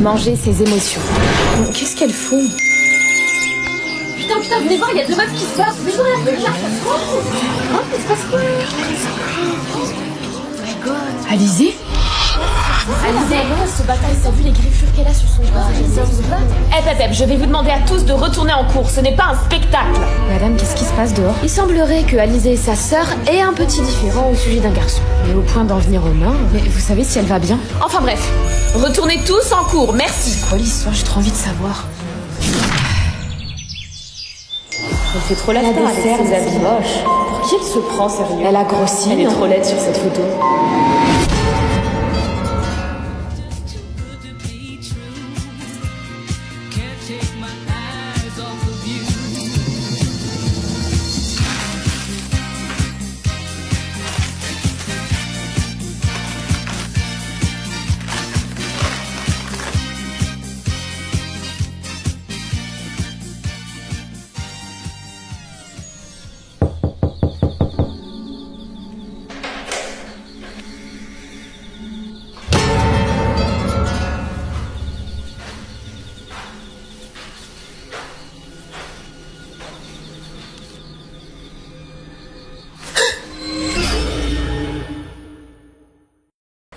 Manger ses émotions. Qu'est-ce qu'elles font? Putain, venez voir, il y a deux meufs qui se battent. Venez voir, regarde. Oh, il se passe quoi? Oh my god. Alizée? Alizée, elle se bataille, t'as vu les griffures qu'elle a sur son corps? Pep, je vais vous demander à tous de retourner en cours, ce n'est pas un spectacle. Madame, qu'est-ce qui se passe dehors? Il semblerait que Alizée et sa sœur aient un petit différend au sujet d'un garçon. Mais au point d'en venir aux mains. Mais vous savez si elle va bien? Enfin bref, retournez tous en cours, merci. C'est quoi l'histoire? J'ai trop envie de savoir. Elle fait trop la star avec ses habits moches. Pour qui elle se prend, sérieux? Elle a grossi. Elle est trop laide sur cette photo.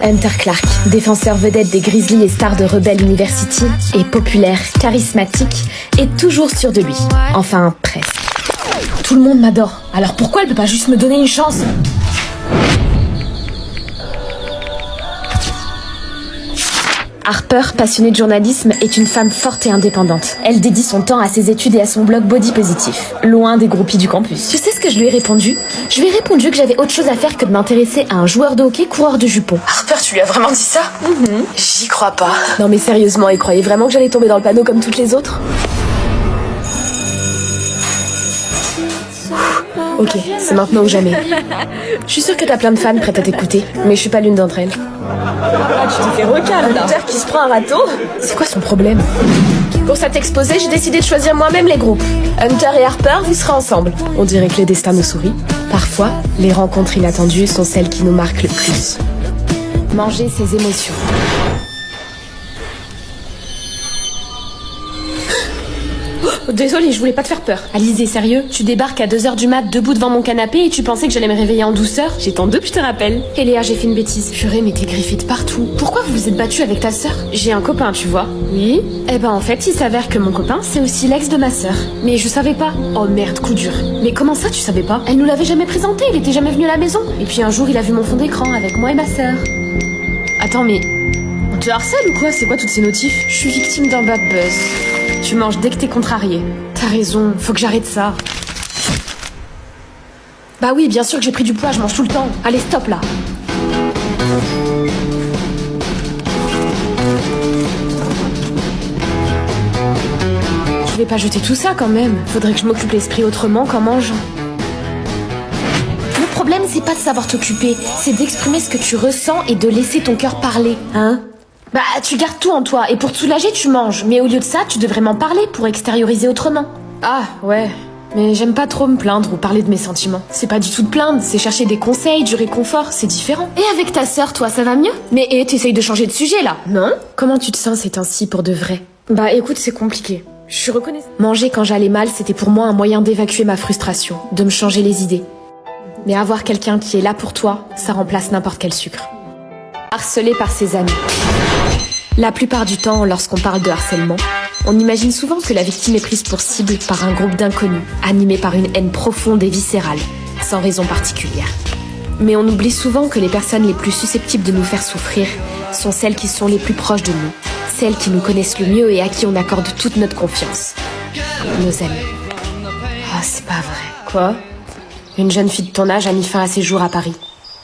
Hunter Clark, défenseur vedette des Grizzlies et star de Rebel University, est populaire, charismatique et toujours sûr de lui. Enfin, presque. Tout le monde m'adore. Alors pourquoi elle peut pas juste me donner une chance? Harper, passionnée de journalisme, est une femme forte et indépendante. Elle dédie son temps à ses études et à son blog Body Positif, loin des groupies du campus. Tu sais ce que je lui ai répondu? Je lui ai répondu que j'avais autre chose à faire que de m'intéresser à un joueur de hockey coureur de jupons. Harper, tu lui as vraiment dit ça? J'y crois pas. Non mais sérieusement, elle croyait vraiment que j'allais tomber dans le panneau comme toutes les autres? Ok, c'est maintenant ou jamais. Je suis sûre que t'as plein de fans prêtes à t'écouter, mais je suis pas l'une d'entre elles. Ah, tu t'es fait recal là. Hunter qui se prend un râteau? C'est quoi son problème? Pour cet exposé, j'ai décidé de choisir moi-même les groupes. Hunter et Harper, vous serez ensemble. On dirait que le destin nous sourit. Parfois, les rencontres inattendues sont celles qui nous marquent le plus. Manger ses émotions. Désolée, je voulais pas te faire peur. Alizée, sérieux? Tu débarques à 2h du mat debout devant mon canapé et tu pensais que j'allais me réveiller en douceur? J'ai tant d'eux, je te rappelle. Et Léa, j'ai fait une bêtise. Purée, mais t'es griffée de partout. Pourquoi vous vous êtes battue avec ta sœur? J'ai un copain, tu vois. Oui? Eh ben en fait, il s'avère que mon copain, c'est aussi l'ex de ma sœur. Mais je savais pas. Oh merde, coup dur. Mais comment ça, tu savais pas? Elle nous l'avait jamais présenté, il était jamais venu à la maison. Et puis un jour, il a vu mon fond d'écran avec moi et ma sœur. Attends, mais... on te harcèle ou quoi? C'est quoi toutes ces notifs? Je suis victime d'un bad buzz. Tu manges dès que t'es contrarié. T'as raison, faut que j'arrête ça. Bah oui, bien sûr que j'ai pris du poids, je mange tout le temps. Allez, stop là. Je vais pas jeter tout ça quand même. Faudrait que je m'occupe l'esprit autrement qu'en mangeant. Le problème, c'est pas de savoir t'occuper, c'est d'exprimer ce que tu ressens et de laisser ton cœur parler, hein? Bah, tu gardes tout en toi, et pour te soulager, tu manges. Mais au lieu de ça, tu devrais m'en parler pour extérioriser autrement. Ah, ouais. Mais j'aime pas trop me plaindre ou parler de mes sentiments. C'est pas du tout de plaindre, c'est chercher des conseils, du réconfort, c'est différent. Et avec ta sœur, toi, ça va mieux? Mais t'essayes de changer de sujet, là, non? Comment tu te sens ces temps-ci pour de vrai? Bah, écoute, c'est compliqué. Je suis reconnaissante. Manger quand j'allais mal, c'était pour moi un moyen d'évacuer ma frustration, de me changer les idées. Mais avoir quelqu'un qui est là pour toi, ça remplace n'importe quel sucre. Harcelé par ses amis. La plupart du temps, lorsqu'on parle de harcèlement, on imagine souvent que la victime est prise pour cible par un groupe d'inconnus, animé par une haine profonde et viscérale, sans raison particulière. Mais on oublie souvent que les personnes les plus susceptibles de nous faire souffrir sont celles qui sont les plus proches de nous, celles qui nous connaissent le mieux et à qui on accorde toute notre confiance. Nos amis. Ah, c'est pas vrai. Quoi? Une jeune fille de ton âge a mis fin à ses jours à Paris.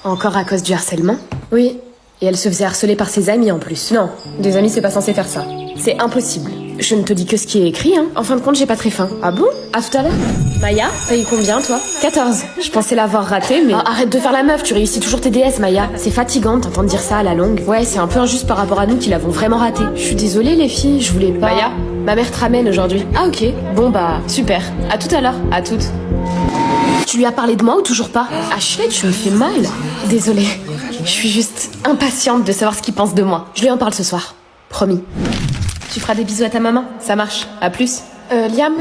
Encore à cause du harcèlement? Oui. Et elle se faisait harceler par ses amis en plus. Non, des amis c'est pas censé faire ça. C'est impossible. Je ne te dis que ce qui est écrit, hein. En fin de compte, j'ai pas très faim. Ah bon? À tout à l'heure. Maya, t'as eu combien, toi? 14. Je pensais l'avoir raté, mais... Oh, arrête de faire la meuf, tu réussis toujours tes DS, Maya. C'est fatigant de t'entendre dire ça à la longue. Ouais, c'est un peu injuste par rapport à nous qui l'avons vraiment raté. Je suis désolée, les filles, je voulais pas... Maya, ma mère te ramène aujourd'hui. Ah ok. Bon bah, super. À tout à l'heure. À toutes. Tu lui as parlé de moi ou toujours pas? Ashley, tu me fais mal. Désolée. Je suis juste impatiente de savoir ce qu'il pense de moi. Je lui en parle ce soir. Promis. Tu feras des bisous à ta maman. Ça marche. À plus. Liam,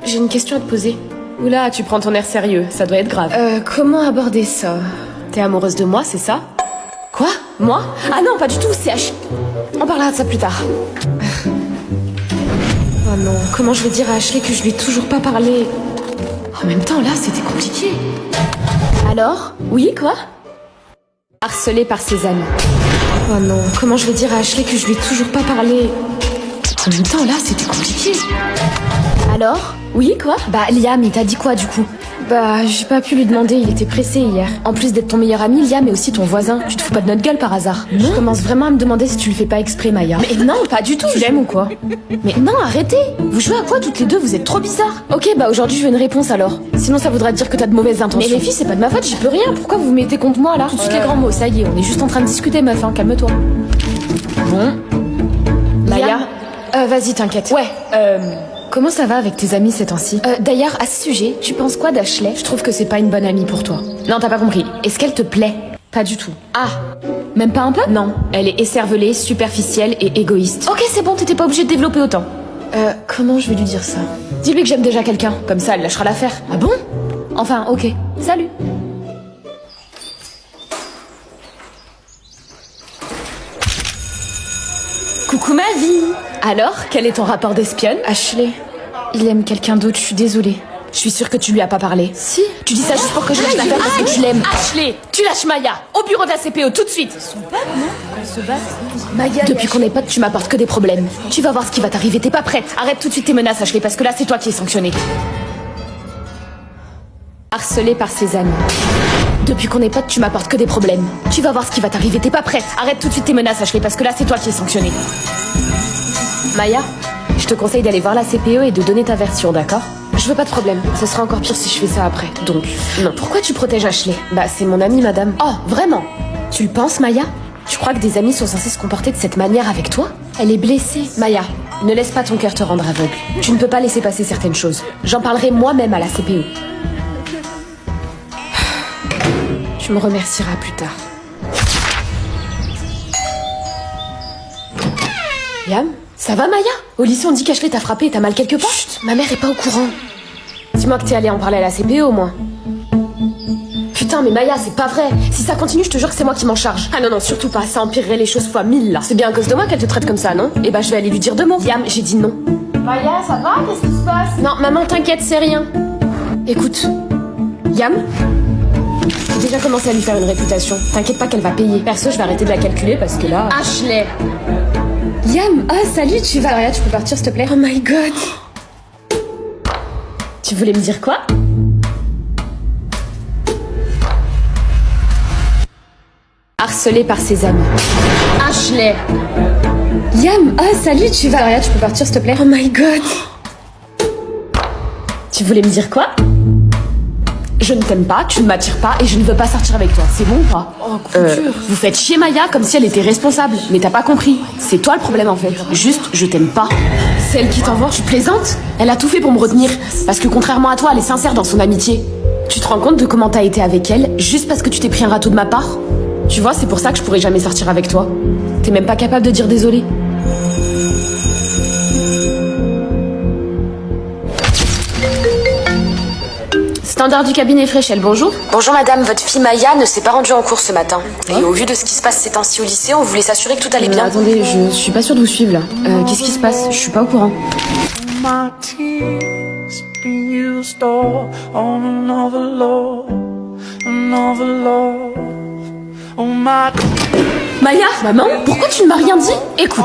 j'ai une question à te poser. Oula, tu prends ton air sérieux. Ça doit être grave. Comment aborder ça? T'es amoureuse de moi, c'est ça? Quoi? Moi? Ah non, pas du tout, c'est On parlera de ça plus tard. Oh non, comment je vais dire à Ashley que je lui ai toujours pas parlé? En même temps, là, c'était compliqué. Alors? Oui, quoi? Harcelé par ses amis. Oh non, comment je vais dire à Ashley que je lui ai toujours pas parlé? En même temps, là, c'était compliqué. Alors? Oui, quoi? Bah, Liam, il t'a dit quoi, du coup? Bah, j'ai pas pu lui demander, il était pressé hier. En plus d'être ton meilleur ami, Liam est aussi ton voisin. Tu te fous pas de notre gueule par hasard? Non. Je commence vraiment à me demander si tu le fais pas exprès, Maya. Mais non, pas du tout. Tu l'aimes ou quoi? Mais non, arrêtez. Vous jouez à quoi toutes les deux? Vous êtes trop bizarres. Ok, bah aujourd'hui je veux une réponse alors. Sinon ça voudra dire que t'as de mauvaises intentions. Mais les filles, c'est pas de ma faute, j'y peux rien. Pourquoi vous vous mettez contre moi là? Tout de suite les grands mots, ça y est, on est juste en train de discuter, meuf, hein, calme-toi. Bon. Maya? Vas-y, t'inquiète. Ouais, comment ça va avec tes amis ces temps-ci? D'ailleurs, à ce sujet, tu penses quoi d'Ashley? Je trouve que c'est pas une bonne amie pour toi. Non, t'as pas compris. Est-ce qu'elle te plaît? Pas du tout. Ah, même pas un peu? Non, elle est écervelée, superficielle et égoïste. Ok, c'est bon, t'étais pas obligée de développer autant. Comment je vais lui dire ça? Dis-lui que j'aime déjà quelqu'un, comme ça elle lâchera l'affaire. Ah bon? Enfin, ok. Salut. Coucou ma vie. Alors, quel est ton rapport d'espionne? Ashley, il aime quelqu'un d'autre, je suis désolée. Je suis sûre que tu lui as pas parlé. Si. Tu dis ça juste pour que je lâche l'affaire parce que tu l'aimes. Ashley, tu lâches Maya, au bureau de la CPE tout de suite. Ils sont potes, non? Qu'on se batte. Maya. Depuis qu'on est potes, tu m'apportes que des problèmes. Tu vas voir ce qui va t'arriver, t'es pas prête. Arrête tout de suite tes menaces, Ashley, parce que là c'est toi qui es sanctionnée. Harcelé par ses amis. Depuis qu'on est potes, tu m'apportes que des problèmes. Tu vas voir ce qui va t'arriver, t'es pas prête. Arrête tout de suite tes menaces, Ashley, parce que là c'est toi qui es sanctionnée. Maya, je te conseille d'aller voir la CPE et de donner ta version, d'accord? Je veux pas de problème, ce sera encore pire si je fais ça après. Donc, non. Pourquoi tu protèges Ashley? Bah, c'est mon amie, madame. Oh, vraiment? Tu le penses, Maya? Tu crois que des amis sont censés se comporter de cette manière avec toi? Elle est blessée. Maya, ne laisse pas ton cœur te rendre aveugle. Tu ne peux pas laisser passer certaines choses. J'en parlerai moi-même à la CPE. Tu me remercieras plus tard. Liam, ça va Maya? Au lycée on dit qu'Ashley t'a frappé et t'as mal quelque part? Chut, ma mère est pas au courant. Dis-moi que t'es allée en parler à la CPE au moins. Putain mais Maya, c'est pas vrai. Si ça continue, je te jure que c'est moi qui m'en charge. Ah non non, surtout pas, ça empirerait les choses fois 1000 là. C'est bien à cause de moi qu'elle te traite comme ça, non? Eh bah je vais aller lui dire 2 mots. Liam, j'ai dit non. Maya, ça va? Qu'est-ce qui se passe? Non, maman, t'inquiète, c'est rien. Écoute, Liam, j'ai déjà commencé à lui faire une réputation. T'inquiète pas qu'elle va payer. Perso, je vais arrêter de la calculer parce que là... Ashley! Liam, ah salut, tu vas... Maria, tu peux partir s'il te plaît? Oh my god! Tu voulais me dire quoi? Harcelé par ses amis. Ashley! Liam, ah salut, tu vas... Maria, tu peux partir s'il te plaît? Oh my god! Tu voulais me dire quoi? Je ne t'aime pas, tu ne m'attires pas et je ne veux pas sortir avec toi. C'est bon ou pas? Oh, vous faites chier Maya comme si elle était responsable. Mais t'as pas compris. C'est toi le problème en fait. Juste, je t'aime pas. C'est elle qui t'envoie. Tu plaisantes? Elle a tout fait pour me retenir. Parce que contrairement à toi, elle est sincère dans son amitié. Tu te rends compte de comment t'as été avec elle juste parce que tu t'es pris un râteau de ma part? Tu vois, c'est pour ça que je pourrais jamais sortir avec toi. T'es même pas capable de dire désolé. Standard du cabinet Fréchel, bonjour. Bonjour madame, votre fille Maya ne s'est pas rendue en cours ce matin. Et au vu de ce qui se passe ces temps-ci au lycée, on voulait s'assurer que tout allait bien. Attendez, je suis pas sûre de vous suivre là. Qu'est-ce qui se passe? Je suis pas au courant. Maya, maman, pourquoi tu ne m'as rien dit? Écoute,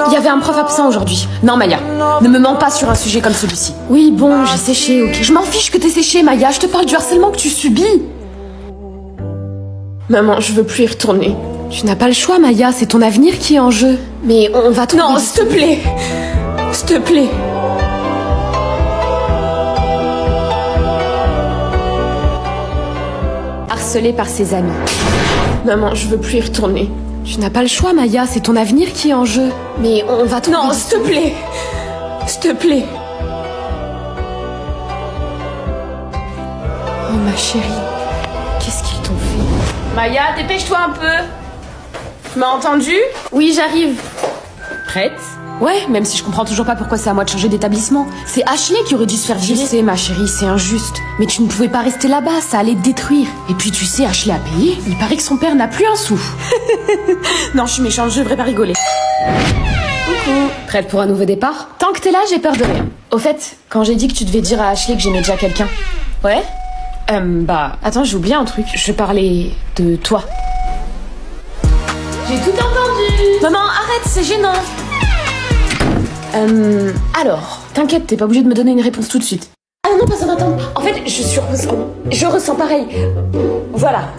il y avait un prof absent aujourd'hui. Non Maya, ne me mens pas sur un sujet comme celui-ci. Oui, bon, j'ai séché, ok. Je m'en fiche que t'aies séché, Maya, je te parle du harcèlement que tu subis. Maman, je veux plus y retourner. Tu n'as pas le choix, Maya, c'est ton avenir qui est en jeu. Mais on va tout... Non, s'il te plaît. S'il te plaît. Harcelé par ses amis. Maman, je veux plus y retourner. Tu n'as pas le choix, Maya, c'est ton avenir qui est en jeu. Mais on va tout... Non, s'il te plaît. S'il te plaît. Oh ma chérie, qu'est-ce qu'ils t'ont fait? Maya, dépêche-toi un peu. Tu m'as entendu? Oui, j'arrive. Prête? Ouais, même si je comprends toujours pas pourquoi c'est à moi de changer d'établissement. C'est Ashley qui aurait dû se faire virer. Je sais, ma chérie, c'est injuste. Mais tu ne pouvais pas rester là-bas, ça allait te détruire. Et puis tu sais, Ashley a payé. Il paraît que son père n'a plus un sou. Non, je suis méchante, je devrais pas rigoler. Coucou. Prête pour un nouveau départ? Tant que t'es là, j'ai peur de rien. Au fait, quand j'ai dit que tu devais dire à Ashley que j'aimais déjà quelqu'un. Ouais? Attends, j'ai oublié un truc. Je parlais de toi. J'ai tout entendu. Maman, arrête, c'est gênant. Alors, t'inquiète, t'es pas obligée de me donner une réponse tout de suite. Ah non, pas attends. En fait, je ressens pareil. Voilà.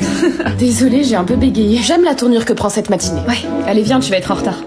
Désolée, j'ai un peu bégayé. J'aime la tournure que prend cette matinée. Ouais, allez viens, tu vas être en retard.